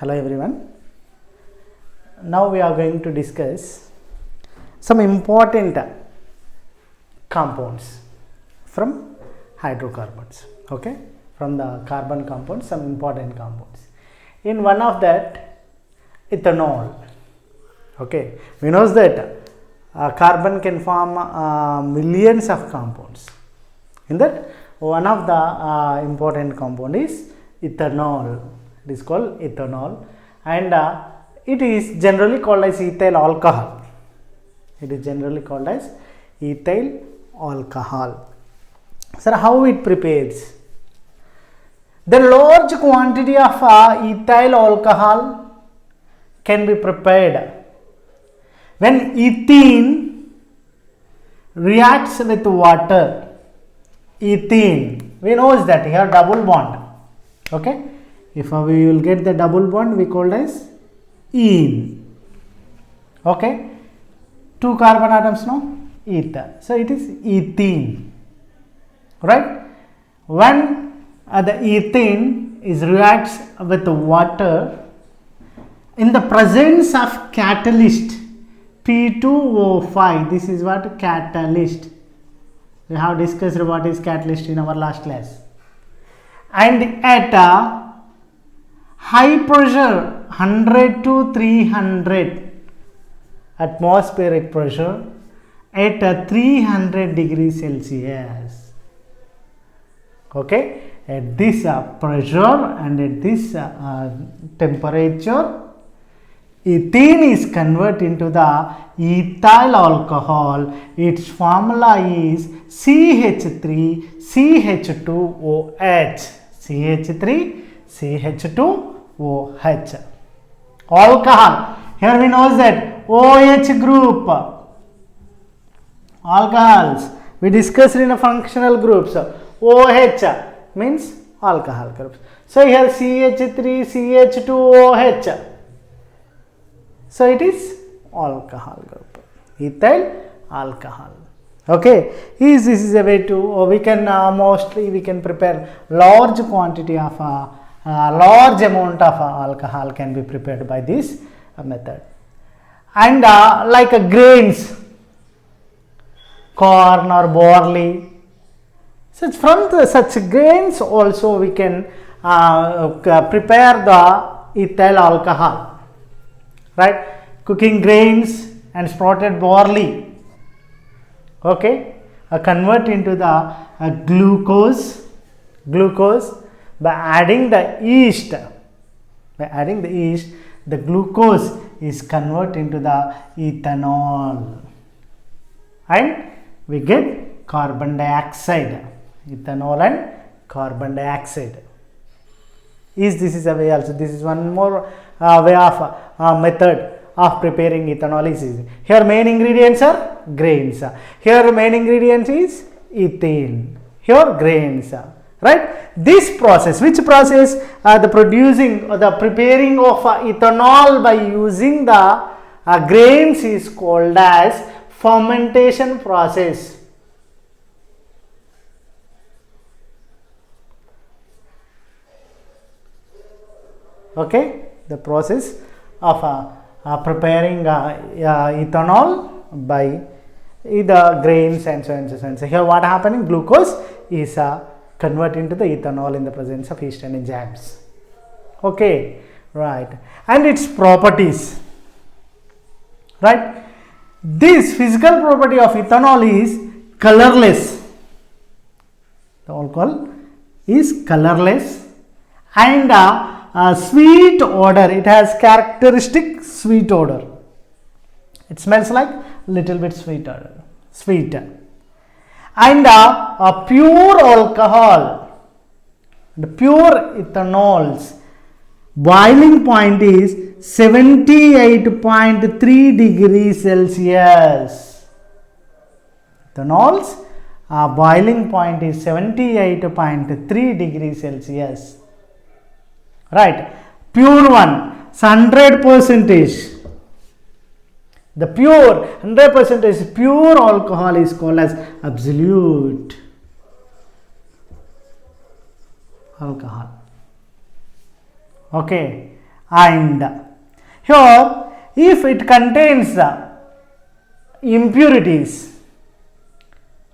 Hello everyone. Now we are going to discuss some important compounds from hydrocarbons. Okay, from the carbon compounds, some important compounds. In one of that, ethanol. Okay, we know that carbon can form millions of compounds. In that, one of the important compound is ethanol. It is called ethanol, and it is generally called as ethyl alcohol. It is generally called as ethyl alcohol. Sir, how it prepares? The large quantity of ethyl alcohol can be prepared when ethene reacts with water. Ethene, we know that here double bond. Okay, if we will get the double bond, we call as ene. Okay, two carbon atoms, no, ether, so it is ethene, right? When the ethene is reacts with water in the presence of catalyst P2O5, this is what catalyst. We have discussed what is catalyst in our last class. And at a high pressure 100 to 300 atmospheric pressure at a 300 degrees Celsius. Okay, at this pressure and at this temperature, ethene is converted into the ethyl alcohol. Its formula is CH3 CH2OH. CH3 CH2OH. Alcohol. Here we know that OH group. Alcohols we discussed in a functional groups. OH means alcohol groups. So here CH3 CH2OH. So it is alcohol group, ethyl alcohol. Okay, this is a way to we can mostly we can prepare large quantity of large amount of alcohol can be prepared by this method. And like grains, corn or barley, so from such grains also we can prepare the ethyl alcohol, right? Cooking grains and sprouted barley, okay, convert into the glucose by adding the yeast. By adding the yeast, the glucose is converted into the ethanol, and we get carbon dioxide. Ethanol and carbon dioxide. This is a way also. This is one more way of method of preparing ethanol is easy. Here main ingredients are grains. Here main ingredients is ethane. Here grains. Right? This process, which process? The producing or the preparing of ethanol by using the grains is called as fermentation process. Okay, the process of preparing ethanol by the grains and so on and so on. So here what happening? Glucose is converted into the ethanol in the presence of yeast and enzymes. Okay, right. And its properties, right? This physical property of ethanol is colorless. The alcohol is colorless and sweet odor. It has characteristic sweet odor. It smells like little bit sweet odor, sweet. And a pure alcohol, the pure ethanols, boiling point is 78.3 degrees Celsius. Ethanols boiling point is 78.3 degrees Celsius. Right, pure one, 100%. The pure 100% pure alcohol is called as absolute alcohol. Okay, And here, if it contains impurities,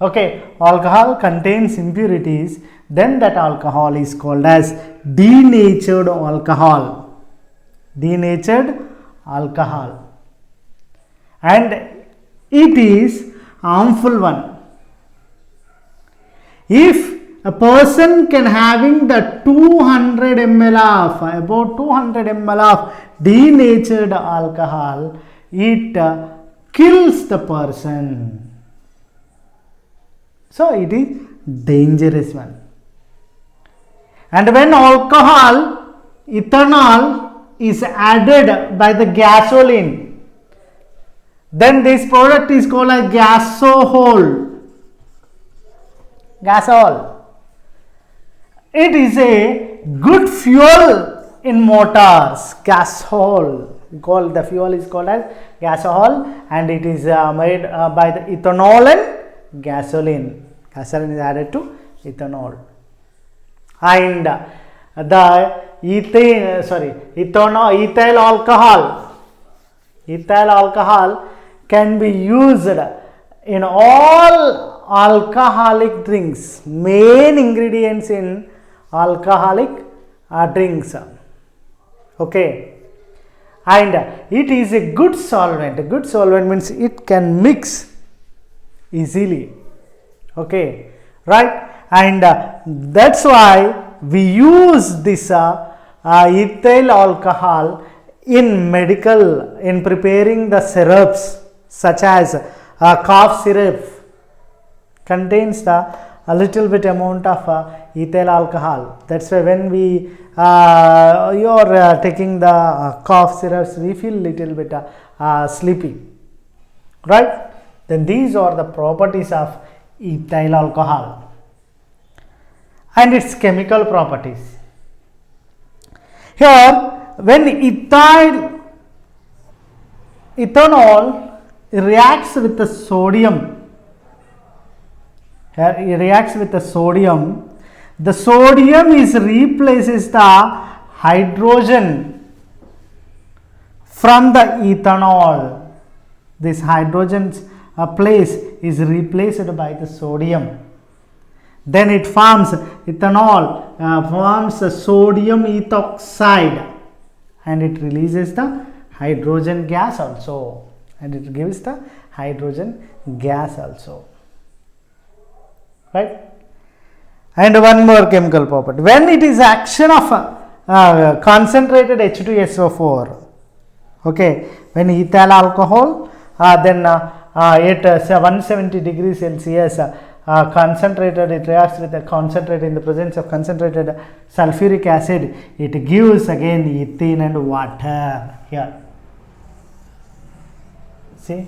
okay, alcohol contains impurities, then that alcohol is called as denatured alcohol. Denatured alcohol. And it is harmful one. If a person can having the 200 ml of, about 200 ml of denatured alcohol, it kills the person. So it is dangerous one. And when alcohol, ethanol is added by the gasoline, then this product is called as gasohol. Gasol. It is a good fuel in motors. Gasol. The fuel is called as gasohol, and it is made by the ethanol and gasoline. Gasoline is added to ethanol. And the ethyl alcohol can be used in all alcoholic drinks. Main ingredients in alcoholic drinks. Okay. And it is a good solvent. A good solvent means it can mix easily. Okay. Right. And that's why we use this ethyl alcohol in medical, in preparing the syrups such as cough syrup contains a little bit amount of ethyl alcohol. That's why when we you are taking the cough syrups, we feel little bit sleepy, right? Then these are the properties of ethyl alcohol and its chemical properties. Here, when ethanol reacts with the sodium, the sodium replaces the hydrogen from the ethanol. This hydrogen's place is replaced by the sodium. Then it forms ethanol, forms sodium ethoxide, and it releases the hydrogen gas also, and it gives the hydrogen gas also, right? And one more chemical property, when it is action of concentrated H2SO4, okay, when ethyl alcohol then at 170 degrees Celsius concentrated, it reacts with a concentrate in the presence of concentrated sulfuric acid, it gives again ethene and water. Here, see,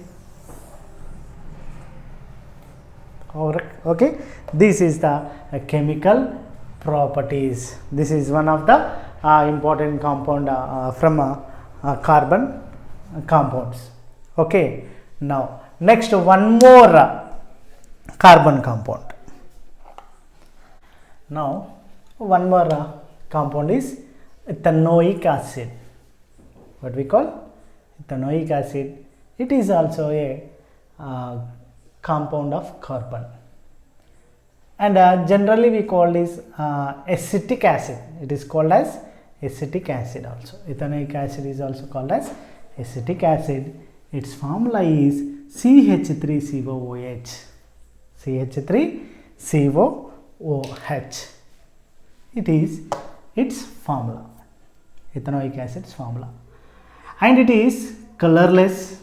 okay, this is the chemical properties. This is one of the important compound from carbon compounds. Okay, now next one more carbon compound. Now one more compound is ethanoic acid. What we call ethanoic acid. It is also a compound of carbon, and generally we call this acetic acid. It is called as acetic acid also. Ethanoic acid is also called as acetic acid. Its formula is CH3COOH. CH3COOH. It is its formula, ethanoic acid's formula, and it is colorless,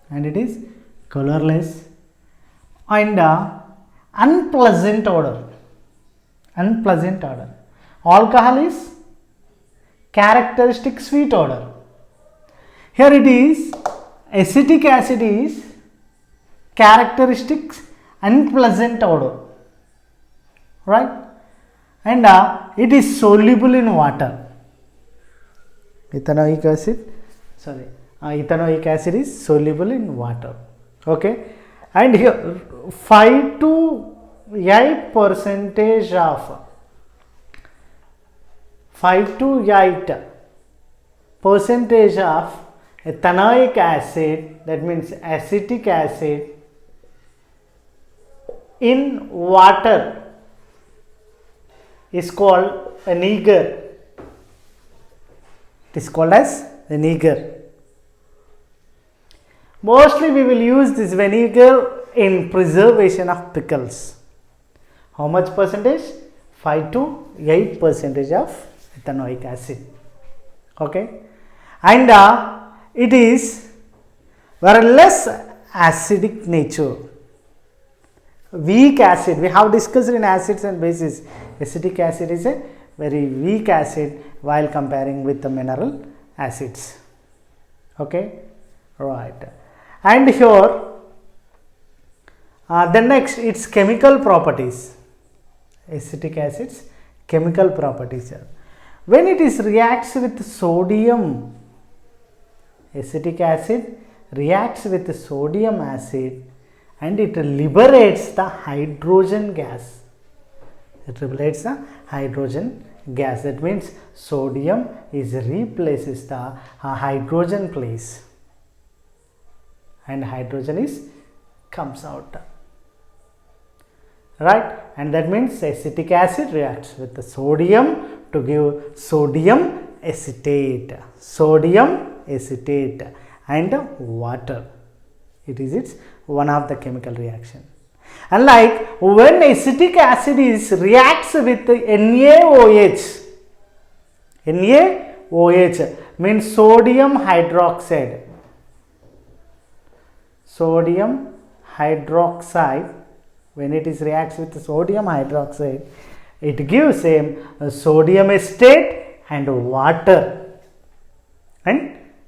and unpleasant odor. Alcohol is characteristic sweet odor. Here it is acetic acid is characteristics unpleasant odor, right? And it is soluble in water. Ethanoic acid is soluble in water. Okay, and here 5 to 8% of 5 to 8 percentage of ethanoic acid, that means acetic acid, in water is called vinegar. It is called as vinegar. Mostly we will use this vinegar in preservation of pickles. How much percentage? 5 to 8 percentage of ethanoic acid. Okay, and it is very less acidic nature. Weak acid, we have discussed in acids and bases. Acetic acid is a very weak acid while comparing with the mineral acids. Okay, right. And here the next, its chemical properties. Acetic acids chemical properties. When it is reacts with sodium, acetic acid reacts with sodium acid and it liberates the hydrogen gas. It liberates the hydrogen gas. That means sodium is replaces the hydrogen place and hydrogen is comes out. Right, and that means acetic acid reacts with the sodium to give sodium acetate and water. It is its one of the chemical reaction. And like when acetic acid is reacts with NaOH means sodium hydroxide. Sodium hydroxide, when it is reacts with sodium hydroxide, it gives a sodium acetate and water.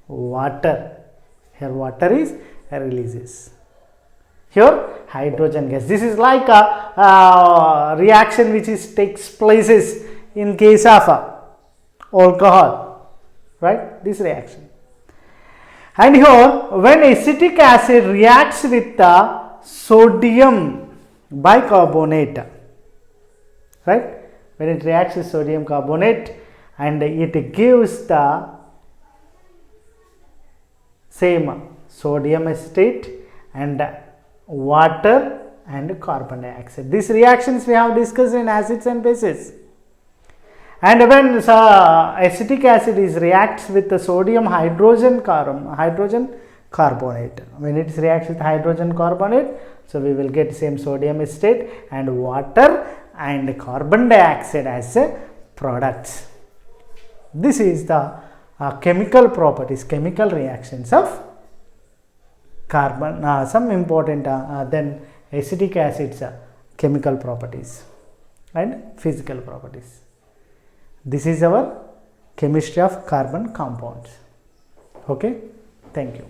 Here water is releases. Here hydrogen gas. This is like a reaction which takes places in case of alcohol, right? This reaction. And here when acetic acid reacts with the sodium bicarbonate, right? When it reacts with sodium carbonate and it gives the same sodium acetate and water and carbon dioxide. These reactions we have discussed in acids and bases. And when acetic acid is reacts with the sodium hydrogen carbonate, when it reacts with hydrogen carbonate, so we will get same sodium acetate and water and carbon dioxide as products. This is the chemical properties, chemical reactions of carbon, some important then acetic acids chemical properties and physical properties. This is our chemistry of carbon compounds. Okay, thank you.